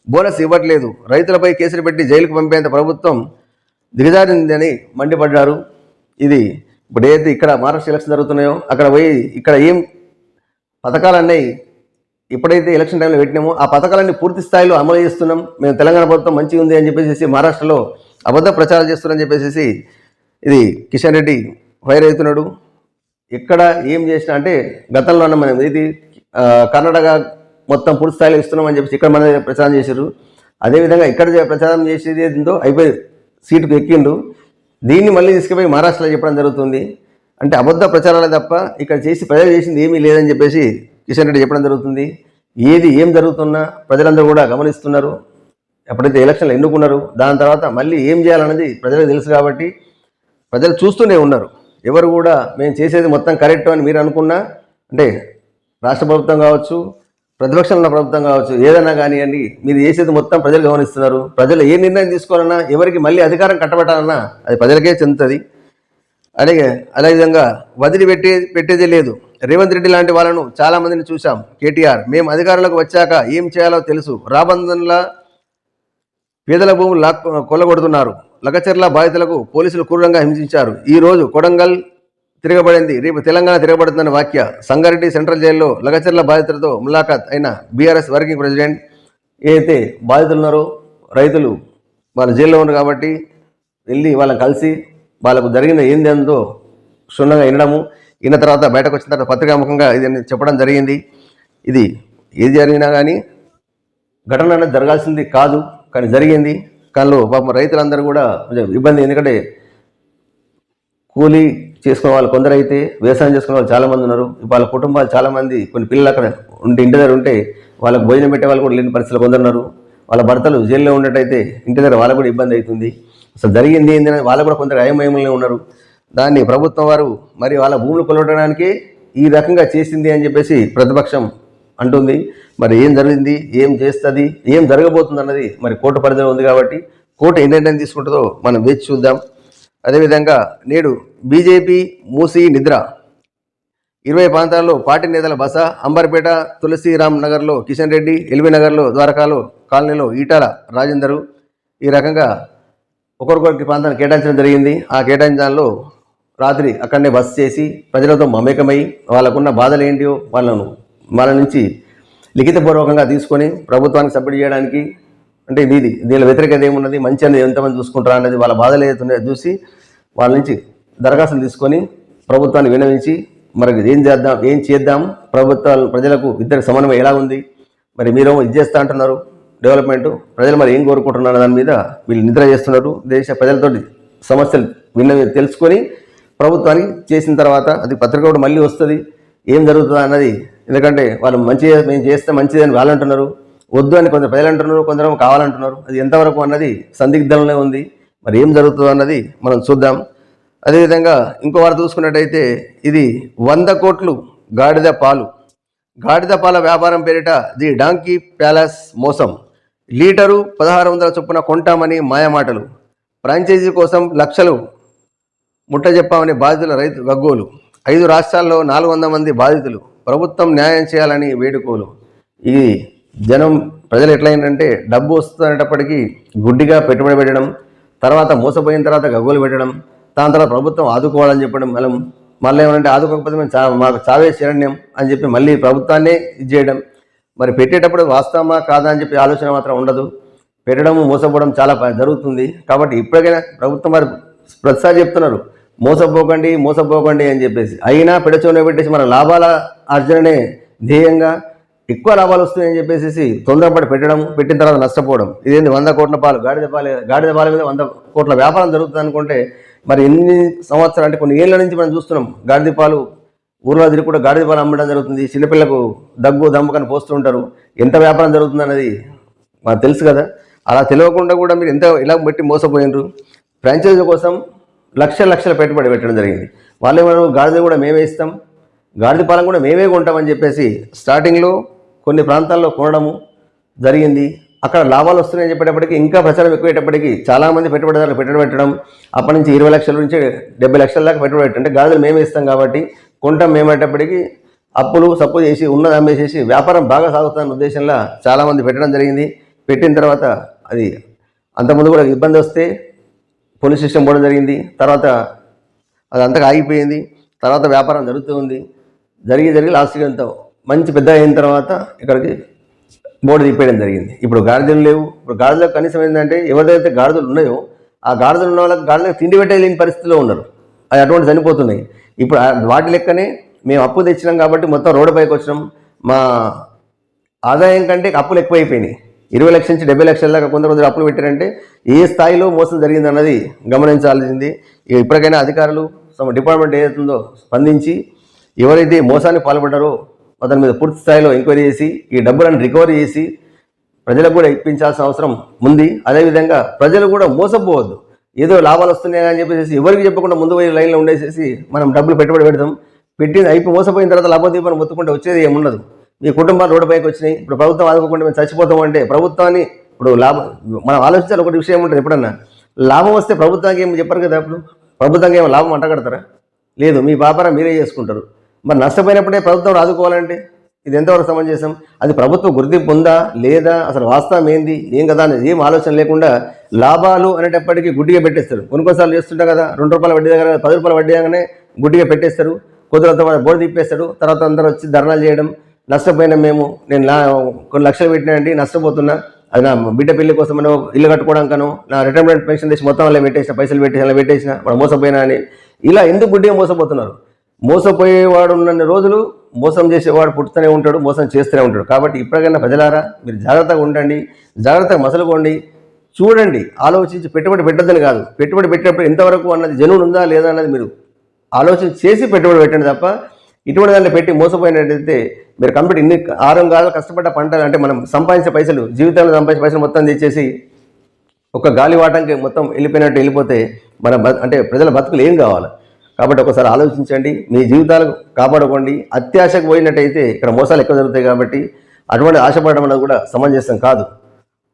బోనస్ ఇవ్వట్లేదు, రైతులపై కేసులు పెట్టి జైలుకు పంపేంత ప్రభుత్వం దిగజారిందని మండిపడ్డారు. ఇది ఇప్పుడు ఏదైతే ఇక్కడ మహారాష్ట్ర ఎలక్షన్ జరుగుతున్నాయో అక్కడ పోయి ఇక్కడ ఏం పథకాలన్నీ ఎప్పుడైతే ఎలక్షన్ టైంలో పెట్టినామో ఆ పథకాలన్నీ పూర్తి స్థాయిలో అమలు చేస్తున్నాం, మేము తెలంగాణ ప్రభుత్వం మంచిగా ఉంది అని చెప్పేసి మహారాష్ట్రలో అబద్ధ ప్రచారం చేస్తున్నారని చెప్పేసి ఇది కిషన్ రెడ్డి ఫైర్ అవుతున్నాడు. ఎక్కడ ఏం చేసినా అంటే గతంలో ఉన్న మనం ఇది కర్ణాటక మొత్తం పూర్తి స్థాయిలో ఇస్తున్నామని చెప్పేసి ఇక్కడ మన ప్రచారం చేశారు. అదేవిధంగా ఇక్కడ ప్రచారం చేసేది ఏందో అయిపోయి సీటుకు ఎక్కిండు, దీన్ని మళ్ళీ తీసుకుపోయి మహారాష్ట్రలో చెప్పడం జరుగుతుంది. అంటే అబద్ధ ప్రచారాలే తప్ప ఇక్కడ చేసి ప్రజలు చేసింది ఏమీ లేదని చెప్పేసి కిషన్ రెడ్డి చెప్పడం జరుగుతుంది. ఏది ఏం జరుగుతున్నా ప్రజలందరూ కూడా గమనిస్తున్నారు. ఎప్పుడైతే ఎలక్షన్లు ఎన్నుకున్నారు దాని తర్వాత మళ్ళీ ఏం చేయాలన్నది ప్రజలకు తెలుసు కాబట్టి ప్రజలు చూస్తూనే ఉన్నారు. ఎవరు కూడా మేము చేసేది మొత్తం కరెక్ట్ అని మీరు అనుకున్నా, అంటే రాష్ట్ర ప్రభుత్వం కావచ్చు, ప్రతిపక్షంలో ఉన్న ప్రభుత్వం కావచ్చు, ఏదైనా కానివ్వండి, మీరు చేసేది మొత్తం ప్రజలు గమనిస్తున్నారు. ప్రజలు ఏ నిర్ణయం తీసుకోవాలన్నా, ఎవరికి మళ్ళీ అధికారం కట్టబెట్టాలన్నా అది ప్రజలకే చెందుతుంది. అదేవిధంగా పెట్టేదే లేదు. రేవంత్ రెడ్డి లాంటి వాళ్ళను చాలామందిని చూసాం. కేటీఆర్, మేము అధికారంలోకి వచ్చాక ఏం చేయాలో తెలుసు, రాబంధంలా పేదల భూములు కొల్లగొడుతున్నారు, లగచర్ల బాధితులకు పోలీసులు క్రూరంగా హింసించారు, ఈ రోజు కొడంగల్ తిరగబడింది, రేపు తెలంగాణ తిరగబడుతుందన్న వ్యాఖ్య. సంగారెడ్డి సెంట్రల్ జైల్లో లగచర్ల బాధితులతో ములాఖాత్ అయిన బీఆర్ఎస్ వర్కింగ్ ప్రెసిడెంట్. ఏదైతే బాధితులు ఉన్నారో రైతులు వాళ్ళు జైల్లో ఉన్నారు కాబట్టి వెళ్ళి వాళ్ళని కలిసి వాళ్ళకు జరిగిన ఏందో క్షుణ్ణంగా వినడము, విన్న తర్వాత బయటకు వచ్చిన తర్వాత పత్రికాముఖంగా ఇది చెప్పడం జరిగింది. ఇది ఏది జరిగినా కానీ ఘటన అనేది జరగాల్సింది కాదు, కానీ జరిగింది. కానీ పాపం రైతులందరూ కూడా కొంచెం ఇబ్బంది, ఎందుకంటే కూలీ చేసుకునే వాళ్ళు కొందరు అయితే వ్యవసాయం చేసుకునే వాళ్ళు చాలామంది ఉన్నారు. వాళ్ళ కుటుంబాలు చాలామంది, కొన్ని పిల్లలు అక్కడ ఉంటే ఇంటి దగ్గర ఉంటే వాళ్ళకు భోజనం పెట్టే వాళ్ళు కూడా లేని పరిస్థితులు కొందరు ఉన్నారు. వాళ్ళ భర్తలు జైల్లో ఉన్నట్టయితే ఇంటి దగ్గర వాళ్ళకు కూడా ఇబ్బంది అవుతుంది. అసలు జరిగింది ఏంటంటే వాళ్ళు కూడా కొందరు అయమయంలో ఉన్నారు. దాన్ని ప్రభుత్వం వారు మరి వాళ్ళ భూములు కొలవడానికి ఈ రకంగా చేసింది అని చెప్పేసి ప్రతిపక్షం అంటుంది. మరి ఏం జరిగింది, ఏం చేస్తుంది, ఏం జరగబోతుంది అన్నది మరి కోర్టు పరిధిలో ఉంది కాబట్టి కోర్టు ఏ నిర్ణయం తీసుకుంటుందో మనం వేచి చూద్దాం. అదేవిధంగా నేడు బీజేపీ మూసి నిద్ర. 20 ప్రాంతాల్లో పార్టీ నేతల బస. అంబర్పేట, తులసిరామ్ నగర్లో కిషన్ రెడ్డి, ఎల్బీ నగర్లో ద్వారకాలో కాలనీలో ఈటాల రాజేందరు. ఈ రకంగా ఒకరికొకరికి ప్రాంతాన్ని కేటాయించడం జరిగింది. ఆ కేటాయించడంలో రాత్రి అక్కడనే బస చేసి ప్రజలతో మమేకమై వాళ్ళకున్న బాధలు ఏంటియో వాళ్ళ నుంచి లిఖితపూర్వకంగా తీసుకొని ప్రభుత్వానికి సబ్మిట్ చేయడానికి, అంటే దీనిలో వ్యతిరేకత ఏమున్నది, మంచి అనేది ఎంతమంది చూసుకుంటారా అనేది వాళ్ళ బాధలు ఏదైతున్నాయో చూసి వాళ్ళ నుంచి దరఖాస్తులు తీసుకొని ప్రభుత్వాన్ని వినవించి మరి ఏం చేద్దాం, ప్రభుత్వాలు ప్రజలకు ఇద్దరి సమన్వయం ఎలా ఉంది, మరి మీరు ఇది చేస్తా అంటున్నారు డెవలప్మెంట్, ప్రజలు మరి ఏం కోరుకుంటున్నారు దాని మీద వీళ్ళు నిద్ర చేస్తున్నారు. దేశ ప్రజలతో సమస్యలు తెలుసుకొని ప్రభుత్వానికి చేసిన తర్వాత అది పత్రిక కూడా మళ్ళీ వస్తుంది ఏం జరుగుతుందా అన్నది. ఎందుకంటే వాళ్ళు మేము చేస్తే మంచిది అని వాళ్ళు అంటున్నారు, వద్దు అని కొందరు ప్రజలు అంటున్నారు, కొందరు కావాలంటున్నారు. అది ఎంతవరకు అన్నది సందిగ్ధంలోనే ఉంది. మరి ఏం జరుగుతుందో అన్నది మనం చూద్దాం. అదేవిధంగా ఇంకో వారు చూసుకున్నట్టయితే ఇది 100 కోట్లు గాడిద పాల వ్యాపారం పేరిట ది డాంకీ ప్యాలెస్ మోసం. లీటరు 1600 చొప్పున కొంటామని మాయమాటలు. ఫ్రాంచైజీ కోసం లక్షలు ముట్టజెప్పామని బాధితుల రైతు గగ్గోలు. 5 రాష్ట్రాల్లో 400 మంది బాధితులు. ప్రభుత్వం న్యాయం చేయాలని వేడుకోలు. ఈ ప్రజలు ఎట్లయిందంటే డబ్బు వస్తున్నప్పటికీ గుడ్డిగా పెట్టుబడి పెట్టడం, తర్వాత మోసపోయిన తర్వాత గగ్గోలు పెట్టడం, దాని తర్వాత ప్రభుత్వం ఆదుకోవాలని చెప్పడం, మళ్ళీ ఏమంటే ఆదుకోకపోతే మాకు చావే శరణ్యం అని చెప్పి మళ్ళీ ప్రభుత్వాన్నే ఇది చేయడం. మరి పెట్టేటప్పుడు వాస్తవమా కాదా అని చెప్పి ఆలోచన మాత్రం ఉండదు. పెట్టడము మోసపోవడం చాలా జరుగుతుంది. కాబట్టి ఇప్పటికైనా ప్రభుత్వం వారు ప్రతిసారి చెప్తున్నారు మోసపోకండి అని చెప్పేసి, అయినా పెడచోనే పెట్టేసి మన లాభాల ఆర్జననే ధ్యేయంగా ఎక్కువ లాభాలు వస్తాయని చెప్పేసి తొందరపడి పెట్టిన తర్వాత నష్టపోవడం, ఇదేంటి 100 కోట్ల పాలు గాడిద పాల మీద 100 కోట్ల వ్యాపారం జరుగుతుంది అనుకుంటే మరి ఎన్ని సంవత్సరాలు అంటే కొన్ని ఏళ్ళ నుంచి మనం చూస్తున్నాం. గాడిద పాలు ఊర్లో తిరిగి కూడా గాడిద పాలు అమ్మడం జరుగుతుంది. చిన్నపిల్లకు దగ్గు దమ్ముకని పోస్తూ ఉంటారు. ఎంత వ్యాపారం జరుగుతుంది అన్నది మనకు తెలుసు కదా. అలా తెలియకుండా కూడా మీరు ఎంత ఇలా పెట్టి మోసపోయినరు. ఫ్రాంచైజీ కోసం లక్షల పెట్టుబడి పెట్టడం జరిగింది. వాళ్ళు ఏమన్నారు, గాడిద కూడా మేమే ఇస్తాం, గాడిద పాలన కూడా మేమే కొంటామని చెప్పేసి స్టార్టింగ్లో కొన్ని ప్రాంతాల్లో కొనడము జరిగింది. అక్కడ లాభాలు వస్తున్నాయని చెప్పేటప్పటికి ఇంకా ప్రచారం ఎక్కువయ్యేటప్పటికి చాలామంది పెట్టుబడిదారులు పెట్టుబడి పెట్టడం, అప్పటి నుంచి 20 లక్షల నుంచి 70 లక్షల దాకా పెట్టుబడి పెట్టడం. అంటే గాడిదలు మేమే ఇస్తాం కాబట్టి కొంటాం మేమేటప్పటికి అప్పులు సప్పు చేసి ఉన్నది అమ్మేసేసి వ్యాపారం బాగా సాగుతున్న ఉద్దేశంలో చాలామంది పెట్టడం జరిగింది. పెట్టిన తర్వాత అది అంతకుముందు కూడా ఇబ్బంది వస్తే పోలీస్ స్టేషన్ పోవడం జరిగింది. తర్వాత అది అంతగా ఆగిపోయింది. తర్వాత వ్యాపారం జరుగుతూ ఉంది. జరిగి లాస్ట్గా ఎంత మంచి పెద్ద అయిన తర్వాత ఇక్కడికి బోర్డు తిప్పేయడం జరిగింది. ఇప్పుడు గాడిదలు లేవు. ఇప్పుడు గాడిదలకు కనీసం ఏంటంటే ఎవరిదైతే గాడిదలు ఉన్నాయో ఆ గాడిదలు ఉన్న వాళ్ళకి గాడిదలకు తిండి పెట్టలేని పరిస్థితిలో ఉన్నారు. అది అటువంటి చనిపోతున్నాయి. ఇప్పుడు వాటి లెక్కనే మేము అప్పు తెచ్చినాం కాబట్టి మొత్తం రోడ్డు పైకి వచ్చినాం. మా ఆదాయం కంటే అప్పులు ఎక్కువైపోయినాయి. 20 లక్షల నుంచి 70 లక్షల దాకా కొందరు అప్పులు పెట్టారంటే ఏ స్థాయిలో మోసం జరిగింది అన్నది గమనించాల్సింది. ఇప్పటికైనా అధికారులు తమ డిపార్ట్మెంట్ ఏదైతుందో స్పందించి ఎవరైతే మోసానికి పాల్పడ్డారో అతని మీద పూర్తి స్థాయిలో ఎంక్వైరీ చేసి ఈ డబ్బులను రికవరీ చేసి ప్రజలకు కూడా ఇప్పించాల్సిన అవసరం ఉంది. అదేవిధంగా ప్రజలు కూడా మోసపోవద్దు. ఏదో లాభాలు వస్తున్నాయని అని చెప్పేసి ఎవరికి చెప్పకుండా ముందు పోయి లైన్లో ఉండేసేసి మనం డబ్బులు పెట్టుబడి పెడతాం. అయిపోయి మోసపోయిన తర్వాత లాభోదీపం మొత్తుకుంటే వచ్చేది ఏముండదు. మీ కుటుంబాలు రోడ్డు పైకి వచ్చినాయి. ఇప్పుడు ప్రభుత్వం ఆదుకోకుండా మేము చచ్చిపోతాం అంటే ప్రభుత్వాన్ని ఇప్పుడు మనం ఆలోచించాలి. ఒకటి విషయం ఉంటుంది, ఎప్పుడన్నా లాభం వస్తే ప్రభుత్వానికి ఏమి చెప్పరు కదా. అప్పుడు ప్రభుత్వానికి ఏమో లాభం అంటగడతారా? లేదు, మీ వ్యాపారం మీరే చేసుకుంటారు. మరి నష్టపోయినప్పుడే ప్రభుత్వం ఆదుకోవాలంటే ఇది ఎంతవరకు సమంజసం? అది ప్రభుత్వ గుర్తింపు ఉందా లేదా, అసలు వాస్తవం ఏంది ఏం కదా అనేది ఏం ఆలోచన లేకుండా లాభాలు అనేటప్పటికీ గుడ్డిగా పెట్టేస్తారు. కొన్నిసార్లు చేస్తుంటా కదా, 2 రూపాయల వడ్డీ దగ్గర 10 రూపాయల వడ్డీ దగ్గరనే గుడ్డిగా పెట్టేస్తారు. కొద్దిగా బోర్డు తిప్పేస్తాడు. తర్వాత అందరూ వచ్చి ధర్నాలు చేయడం, నష్టపోయినా నేను కొన్ని లక్షలు పెట్టినానండి నష్టపోతున్నా, అది నా బిడ్డ పెళ్లి కోసం ఇల్లు కట్టుకోవడానికను నా రిటైర్మెంట్ పెన్షన్ తెచ్చి మొత్తం అలా పెట్టేసిన, పైసలు పెట్టేసి అలా పెట్టేసిన, వాడు మోసపోయినా అని ఇలా ఎందుకు గుడ్డిగా మోసపోతున్నారు? మోసపోయేవాడు ఉన్న రోజులు మోసం చేసేవాడు పుట్టుతూనే ఉంటాడు, మోసం చేస్తూనే ఉంటాడు. కాబట్టి ఇప్పటికైనా ప్రజలారా మీరు జాగ్రత్తగా ఉండండి, జాగ్రత్తగా మసలుకోండి, చూడండి, ఆలోచించి పెట్టుబడి పెట్టద్దని కాదు, పెట్టుబడి పెట్టేటప్పుడు ఎంతవరకు అన్నది జనువులు ఉందా లేదా అన్నది మీరు ఆలోచన చేసి పెట్టుబడి పెట్టండి తప్ప ఇటువంటి దాంట్లో పెట్టి మోసపోయినట్టయితే మీరు కంప్లీట్ ఇన్ని 6 కాలాలు కష్టపడ్డ పంటలు అంటే మనం సంపాదించే పైసలు, జీవితంలో సంపాదించే పైసలు మొత్తం తెచ్చేసి ఒక గాలివాటంకి మొత్తం వెళ్ళిపోయినట్టు వెళ్ళిపోతే మన అంటే ప్రజల బతుకులు ఏం కావాలి? కాబట్టి ఒకసారి ఆలోచించండి, మీ జీవితాలు కాపాడుకోండి. అత్యాశకు పోయినట్టయితే ఇక్కడ మోసాలు ఎక్కువ జరుగుతాయి. కాబట్టి అటువంటి ఆశపడడం అనేది కూడా సమంజసం కాదు.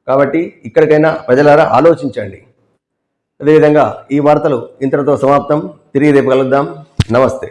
కాబట్టి ఇక్కడికైనా ప్రజలారా ఆలోచించండి. అదేవిధంగా ఈ వార్తలు ఇంతటితో సమాప్తం. తిరిగి రేపు కలుద్దాం. నమస్తే.